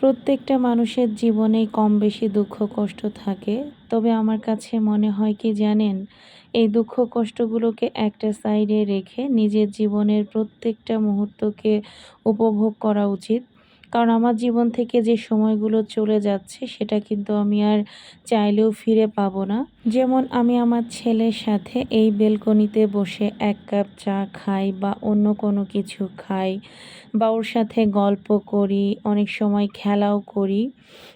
প্রত্যেকটা মানুষের জীবনেই কম বেশি দুঃখ কষ্ট থাকে। তবে আমার কাছে মনে হয় কি জানেন? এই দুঃখ কষ্টগুলোকে একটা সাইডে রেখে নিজের জীবনের প্রত্যেকটা মুহূর্তকে উপভোগ করা উচিত। কারণ আমার জীবন থেকে যে সময়গুলো চলে যাচ্ছে সেটা কিন্তু আমি আর চাইলেও ফিরে পাবো না। যেমন আমি আমার ছেলের সাথে এই বেলকনিতে বসে ১ কাপ চা খাই বা অন্য কোনো কিছু খাই বা ওর সাথে গল্প করি, অনেক সময় খেলাও করি।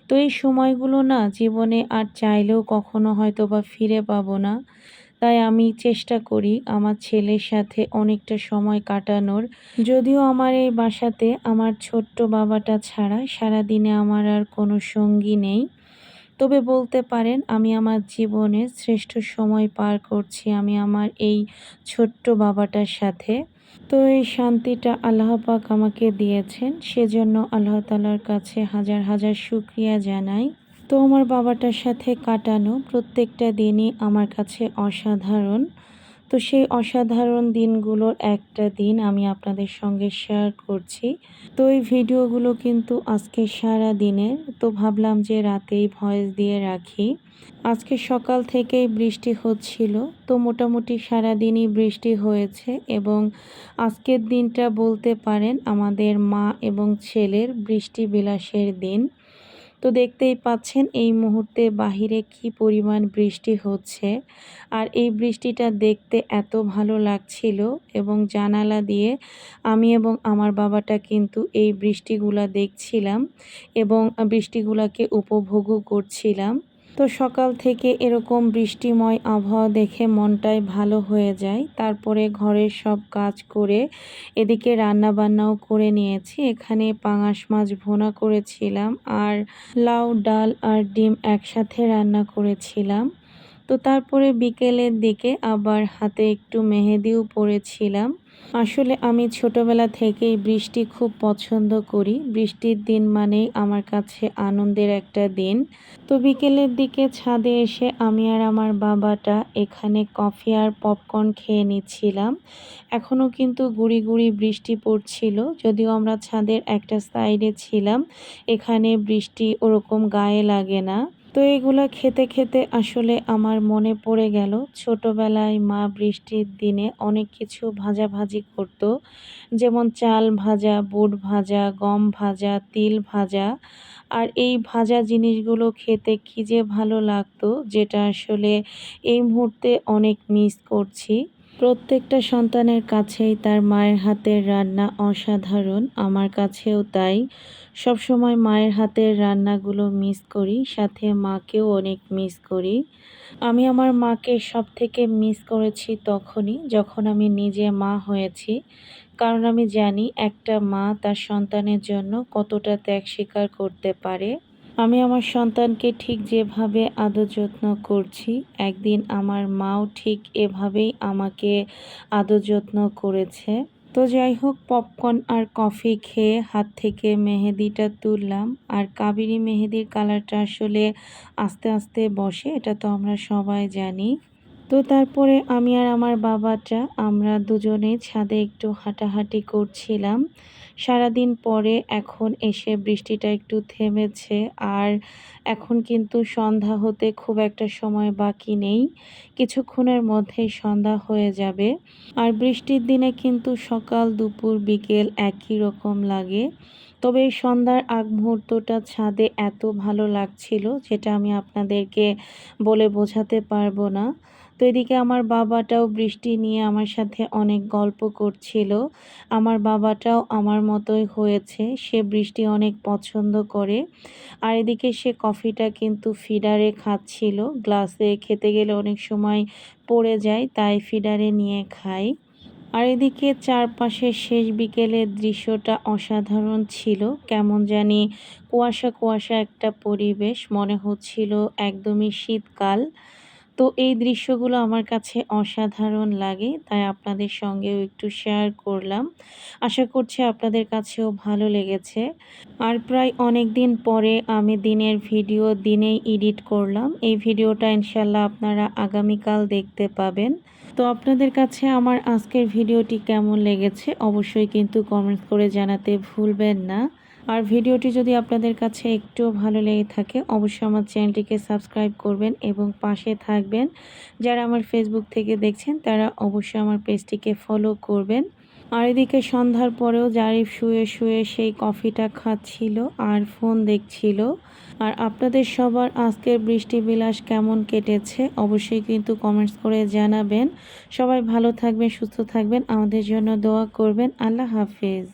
তো এই সময়গুলো না জীবনে আর চাইলেও কখনো হয়তোবা ফিরে পাবো না। তাই আমি চেষ্টা করি আমার ছেলের সাথে অনেকটা সময় কাটানোর। যদিও আমার এই বাসাতে আমার ছোট্ট বাবাটা ছাড়া সারাদিনে আমার আর কোনো সঙ্গী নেই। তবে বলতে পারেন আমি আমার জীবনের শ্রেষ্ঠ সময় পার করছি আমি আমার এই ছোট্ট বাবাটার সাথে। তো এই শান্তিটা আল্লাহ পাক আমাকে দিয়েছেন, সেজন্য আল্লাহ তাআলার কাছে হাজার হাজার শুকরিয়া জানাই। তো আমার বাবাটার সাথে কাটানো প্রত্যেকটা দিনই আমার কাছে অসাধারণ। তো সেই অসাধারণ দিনগুলোর একটা দিন আমি আপনাদের সঙ্গে শেয়ার করছি। তো এই ভিডিওগুলো কিন্তু আজকে সারাদিনের। তো ভাবলাম যে রাতেই ভয়েস দিয়ে রাখি। আজকে সকাল থেকেই বৃষ্টি হচ্ছিল। তো মোটামুটি সারাদিনই বৃষ্টি হয়েছে এবং আজকের দিনটা বলতে পারেন আমাদের মা এবং ছেলের বৃষ্টি বিলাসের দিন। তো দেখতেই পাচ্ছেন এই মুহূর্তে বাহিরে কি পরিমাণ বৃষ্টি হচ্ছে। আর এই বৃষ্টিটা দেখতে এত ভালো লাগছিল এবং জানালা দিয়ে আমি এবং আমার বাবাটা কিন্তু এই বৃষ্টিগুলা দেখছিলাম এবং বৃষ্টিগুলাকে উপভোগও করছিলাম। তো সকাল থেকে এরকম বৃষ্টিময় আবহাওয়া দেখে মনটাই ভালো হয়ে যায়। তারপরে ঘরের সব কাজ করে এদিকে রান্নাবান্নাও করে নিয়েছি। এখানে পাঙাশ মাছ ভুনা করেছিলাম আর লাউ, ডাল আর ডিম একসাথে রান্না করেছিলাম। তো তারপরে বিকেলের দিকে আবার হাতে একটু মেহেদিও পড়েছিলাম। আসলে আমি ছোটবেলা থেকেই বৃষ্টি খুব পছন্দ করি। বৃষ্টির দিন মানেই আমার কাছে আনন্দের একটা দিন। তো বিকেলের দিকে ছাদে এসে আমি আর আমার বাবাটা এখানে কফি আর পপকর্ন খেয়ে নিচ্ছিলাম। এখনও কিন্তু গুঁড়ি গুঁড়ি বৃষ্টি পড়ছিল। যদিও আমরা ছাদের একটা সাইডে ছিলাম, এখানে বৃষ্টি ওরকম গায়ে লাগে না। তো এগুলা খেতে খেতে আসলে আমার মনে পড়ে গেল ছোটবেলায় মা বৃষ্টির দিনে অনেক কিছু ভাজাভাজি করত। যেমন চাল ভাজা, বুট ভাজা, গম ভাজা, তিল ভাজা। আর এই ভাজা জিনিসগুলো খেতে কী যে ভালো লাগতো, যেটা আসলে এই মুহূর্তে অনেক মিস করছি। প্রত্যেকটা সন্তানের কাছেই তার মায়ের হাতের রান্না অসাধারণ, আমার কাছেও তাই। সবসময় মায়ের হাতের রান্নাগুলো মিস করি, সাথে মাকেও অনেক মিস করি। আমি আমার মাকে সবথেকে মিস করেছি তখনই যখন আমি নিজে মা হয়েছি। কারণ আমি জানি একটা মা তার সন্তানের জন্য কতটা ত্যাগ স্বীকার করতে পারে। আমি আমার সন্তানকে ঠিক যেভাবে আদর যত্ন করছি, একদিন আমার মাও ঠিক এভাবেই আমাকে আদর যত্ন করেছে। তো যাই হোক, পপকর্ন আর কফি খেয়ে হাত থেকে মেহেদিটা তুললাম। আর কাবেরী মেহেদির কালারটা আসলে আস্তে আস্তে বসে, এটা তো আমরা সবাই জানি। তো তারপরে আমি আর আমার বাবাটা আমরা দুজনেই ছাদে একটু হাঁটাহাঁটি করছিলাম। সারাদিন পরে এখন এসে বৃষ্টিটা একটু থেমেছে আর এখন কিন্তু সন্ধ্যা হতে খুব একটা সময় বাকি নেই। কিছুক্ষণের মধ্যেই সন্ধ্যা হয়ে যাবে। আর বৃষ্টির দিনে কিন্তু সকাল, দুপুর, বিকেল একই রকম লাগে। তবে এই সন্ধ্যার আগ মুহূর্তটা ছাদে এত ভালো লাগছিল, যেটা আমি আপনাদেরকে বলে বোঝাতে পারবো না। তো এদিকে আমার বাবাটাও বৃষ্টি নিয়ে আমার সাথে অনেক গল্প করছিল। আমার বাবাটাও আমার মতোই হয়েছে, সে বৃষ্টি অনেক পছন্দ করে। আর এদিকে সে কফিটা কিন্তু ফিডারে খাচ্ছিল, গ্লাসে খেতে গেলে অনেক সময় পড়ে যায়, তাই ফিডারে নিয়ে খাই। আর এদিকে চারপাশের শেষ বিকেলের দৃশ্যটা অসাধারণ ছিল। কেমন জানি কুয়াশা কুয়াশা একটা পরিবেশ, মনে হচ্ছিল একদমই শীতকাল। তো এই দৃশ্যগুলো আমার কাছে অসাধারণ লাগে, তাই আপনাদের সঙ্গেও একটু শেয়ার করলাম। আশা করছি আপনাদের কাছেও ভালো লেগেছে। আর প্রায় অনেক দিন পরে আমি দিনের ভিডিও দিনেই এডিট করলাম। এই ভিডিওটা ইনশাল্লাহ আপনারা আগামীকাল দেখতে পাবেন। তো আপনাদের কাছে আমার আজকের ভিডিওটি কেমন লেগেছে অবশ্যই কিন্তু কমেন্ট করে জানাতে ভুলবেন না। আর ভিডিওটি যদি আপনাদের কাছে একটুও ভালো লেগে থাকে অবশ্যই আমার চ্যানেলটিকে সাবস্ক্রাইব করবেন এবং পাশে থাকবেন। যারা আমার ফেসবুক থেকে দেখছেন তারা অবশ্যই আমার পেজটিকে ফলো করবেন। আর এদিকে সন্ধ্যার পরেও জারিফ শুয়ে শুয়ে সেই কফিটা খাচ্ছিল আর ফোন দেখছিল। আর আপনাদের সবার আজকের বৃষ্টি বিলাস কেমন কেটেছে অবশ্যই কিন্তু কমেন্টস করে জানাবেন। সবাই ভালো থাকবেন, সুস্থ থাকবেন, আমাদের জন্য দোয়া করবেন। আল্লাহ হাফেজ।